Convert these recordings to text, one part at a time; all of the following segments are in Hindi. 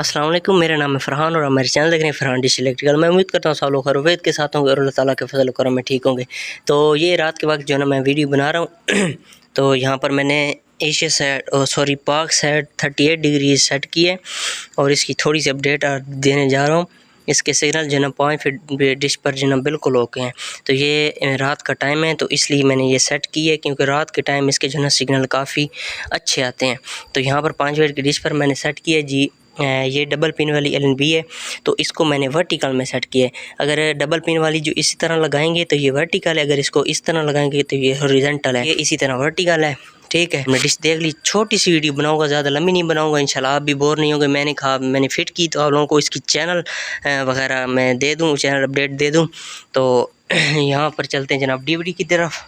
अस्सलाम वालेकुम, मेरा नाम है फ़रहान और आप मेरे चैनल देख रहे हैं फ़रहान डिश इलेक्ट्रिकल। मैं उम्मीद करता हूँ सब लोग खैर के साथ होंगे और अल्लाह ताला के फजल और करम में ठीक होंगे। तो ये रात के वक्त जो है ना मैं वीडियो बना रहा हूँ तो यहाँ पर मैंने एशिया सेट पाक सेट 38 डिग्री सेट की है और इसकी थोड़ी सी अपडेट देने जा रहा हूँ। इसके सिग्नल जो है ना 5 फीट डिश पर जो है ना बिल्कुल ओके हैं। तो ये रात का टाइम है तो इसलिए मैंने ये सेट की है, क्योंकि रात के टाइम इसके जो है ना सिग्नल काफ़ी अच्छे आते हैं। तो यहाँ पर 5 फीट की डिश पर मैंने सेट किया जी। ये डबल पिन वाली LNB है तो इसको मैंने वर्टिकल में सेट किया है। अगर डबल पिन वाली जो इसी तरह लगाएंगे तो ये वर्टिकल है, अगर इसको इस तरह लगाएंगे तो ये हॉरिजॉन्टल है। ये इसी तरह वर्टिकल है, ठीक है। मैं डिश देख ली, छोटी सी वीडियो बनाऊंगा, ज़्यादा लंबी नहीं बनाऊंगा। इंशाल्लाह आप भी बोर नहीं होंगे। मैंने फिट की तो आप लोगों को इसकी चैनल वगैरह मैं दे दूँ, चैनल अपडेट दे दूँ। तो यहाँ पर चलते हैं जनाब DVD की तरफ।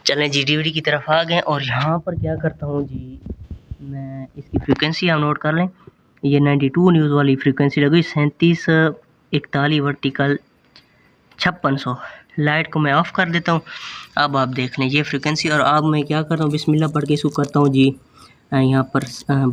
चलें जी, DVD की तरफ आ गए और यहाँ पर क्या करता हूँ जी, मैं इसकी फ्रीक्वेंसी आप नोट कर लें। ये 92 न्यूज़ वाली फ्रीक्वेंसी लगी, 3741 वर्टिकल 5600। लाइट को मैं ऑफ़ कर देता हूँ। अब आप देख लें ये फ्रीक्वेंसी। और अब मैं क्या करता हूँ, बिस्मिल्लाह पढ़ के इसको करता हूँ जी यहाँ पर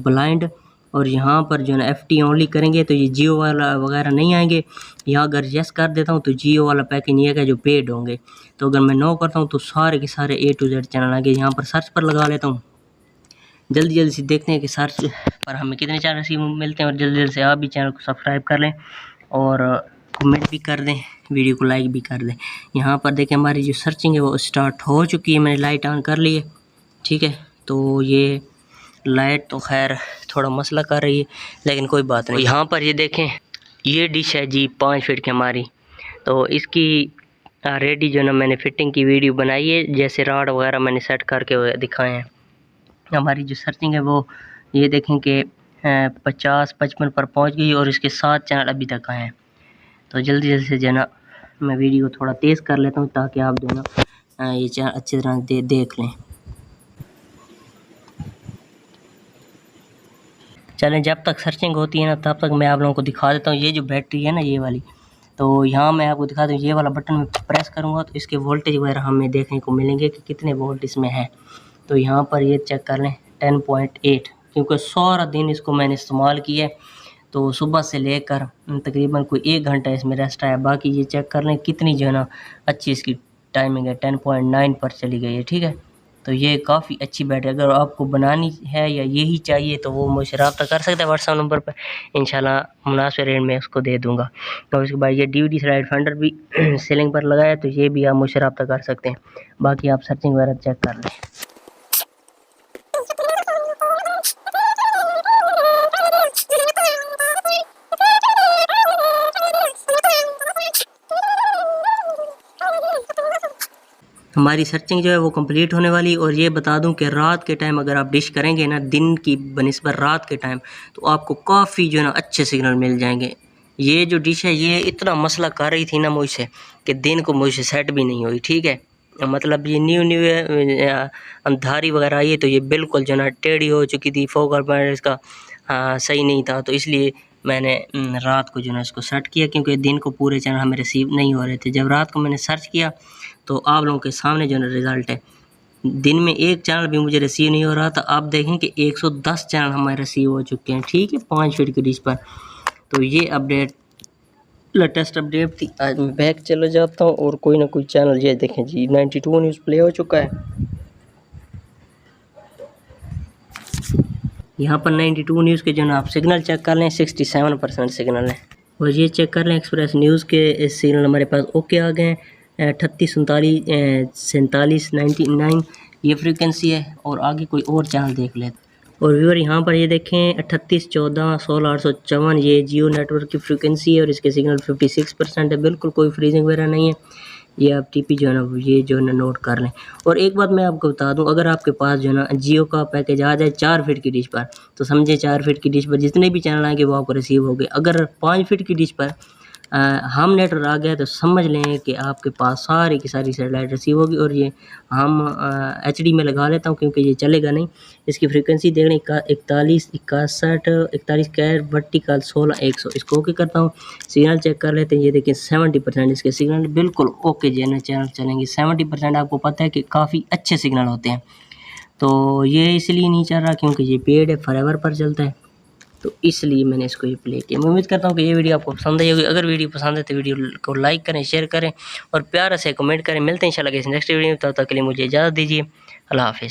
ब्लाइंड। और यहाँ पर जो है ना FT ओनली करेंगे तो ये जियो वाला वगैरह नहीं आएंगे। यहाँ अगर यस कर देता हूँ तो जियो वाला पैकेज ये है जो पेड होंगे। तो अगर मैं नो करता हूँ तो सारे के सारे A to Z चैनल आएंगे। यहाँ पर सर्च पर लगा लेता हूँ। जल्दी से देखते हैं कि सर्च पर हमें कितने चैनल रिसीव मिलते हैं। और जल्दी से आप भी चैनल को सब्सक्राइब कर लें और कमेंट भी कर दें, वीडियो को लाइक भी कर दें। यहाँ पर देखें हमारी जो सर्चिंग है वो स्टार्ट हो चुकी है। मैंने लाइट ऑन कर ली है, ठीक है। तो ये लाइट तो खैर थोड़ा मसला कर रही है, लेकिन कोई बात नहीं। यहाँ पर ये देखें, ये डिश है जी 5 फीट की हमारी। तो इसकी रेडी जो ना मैंने फिटिंग की वीडियो बनाई है, जैसे राड वगैरह मैंने सेट करके दिखाए हैं। हमारी जो सर्चिंग है वो ये देखें कि 50-55 पर पहुंच गई और इसके 7 चैनल अभी तक आए हैं। तो जल्दी से जो है ना मैं वीडियो को थोड़ा तेज़ कर लेता हूँ ताकि आप जो है ना ये चैनल अच्छी तरह देख लें। चलें, जब तक सर्चिंग होती है ना तब तक मैं आप लोगों को दिखा देता हूँ। ये जो बैटरी है ना ये वाली, तो यहाँ मैं आपको दिखा दूँ। ये वाला बटन में प्रेस करूँगा तो इसके वोल्टेज वगैरह हमें देखने को मिलेंगे कि कितने वोल्ट इसमें है। तो यहाँ पर ये चेक कर लें 10.8, क्योंकि सारा दिन इसको मैंने इस्तेमाल किया है। तो सुबह से लेकर तकरीबन कोई 1 घंटा इसमें रेस्ट आया। बाकी ये चेक कर लें कितनी जो है ना अच्छी इसकी टाइमिंग है, 10.9 पर चली गई है, ठीक है। तो ये काफ़ी अच्छी बैटरी, अगर आपको बनानी है या यही चाहिए तो वो मुझसे रब्ता कर सकते हैं व्हाट्सएप नंबर पर। इंशाल्लाह मुनासिब रेट में उसको दे दूँगा। और उसके बाद ये DVD स्लाइड फेंडर भी सेलिंग पर लगाया, तो ये भी आप मुझसे रब्ता कर सकते हैं। बाकी आप सर्चिंग वगैरह चेक कर लें। हमारी सर्चिंग जो है वो कंप्लीट होने वाली। और ये बता दूं कि रात के टाइम अगर आप डिश करेंगे ना दिन की बनिस्बत रात के टाइम, तो आपको काफ़ी जो है ना अच्छे सिग्नल मिल जाएंगे। ये जो डिश है ये इतना मसला कर रही थी ना मुझसे कि दिन को मुझसे सेट भी नहीं हुई, ठीक है। मतलब ये न्यू है, अंधारी वगैरह आई है तो ये बिल्कुल जो है ना टेढ़ी हो चुकी थी। फोकल पॉइंट इसका सही नहीं था, तो इसलिए मैंने रात को जो है इसको सेट किया, क्योंकि दिन को पूरे चैनल हमें रिसीव नहीं हो रहे थे। जब रात को मैंने सर्च किया तो आप लोगों के सामने जो है रिज़ल्ट है, दिन में 1 चैनल भी मुझे रिसीव नहीं हो रहा था। आप देखें कि 110 चैनल हमारे रिसीव हो चुके हैं, ठीक है, 5 फीट की डिश पर। तो ये अपडेट लेटेस्ट अपडेट थी। आज मैं बैक चला जाता हूँ और कोई ना कोई चैनल, ये देखें जी 92 न्यूज़ प्ले हो चुका है। यहाँ पर 92 न्यूज़ के जो ना आप सिग्नल चेक कर लें, 67% सिग्नल है। और ये चेक कर लें एक्सप्रेस न्यूज़ के सिग्नल हमारे पास ओके आ गए हैं। 38 47 99 ये फ्रीक्वेंसी है। और आगे कोई और चैनल देख लें। और व्यूअर यहाँ पर ये देखें 38 14 16 854 ये जियो नेटवर्क की फ्रीक्वेंसी है और इसके सिग्नल 56% है। बिल्कुल कोई फ्रीजिंग वगैरह नहीं है। ये आप TP जो है ना ये जो है ना नोट कर लें। और एक बात मैं आपको बता दूं, अगर आपके पास जो है ना जियो का पैकेज आ जाए 4 फीट की डिश पर, तो समझे 4 फीट की डिश पर जितने भी चैनल आएंगे वो आपको रिसीव हो गए। अगर 5 फीट की डिश पर हम नेटवर्क आ गया तो समझ लें कि आपके पास सारी की सारी सैटेलाइट रिसीव होगी। और ये हम HD में लगा लेता हूँ क्योंकि ये चलेगा नहीं। इसकी फ्रीक्वेंसी देख लें 41 61 41 कैर वर्टिकल 16 100। इसको ओके करता हूँ। सिग्नल चेक कर लेते हैं। ये देखिए 70% इसके सिग्नल बिल्कुल ओके चैनल चलेंगे। 70% आपको पता है कि काफ़ी अच्छे सिग्नल होते हैं। तो ये इसलिए नहीं चल रहा क्योंकि ये पेड है, फॉरएवर पर चलता है। तो इसलिए मैंने इसको ये प्ले किया। मैं उम्मीद करता हूँ कि ये वीडियो आपको पसंद आई होगी। अगर वीडियो पसंद है तो वीडियो को लाइक करें, शेयर करें और प्यार से कमेंट करें। मिलते हैं इंशाल्लाह किसी नेक्स्ट वीडियो में, तब तक के लिए मुझे इजाज़त दीजिए। अल्लाह हाफ़िज़।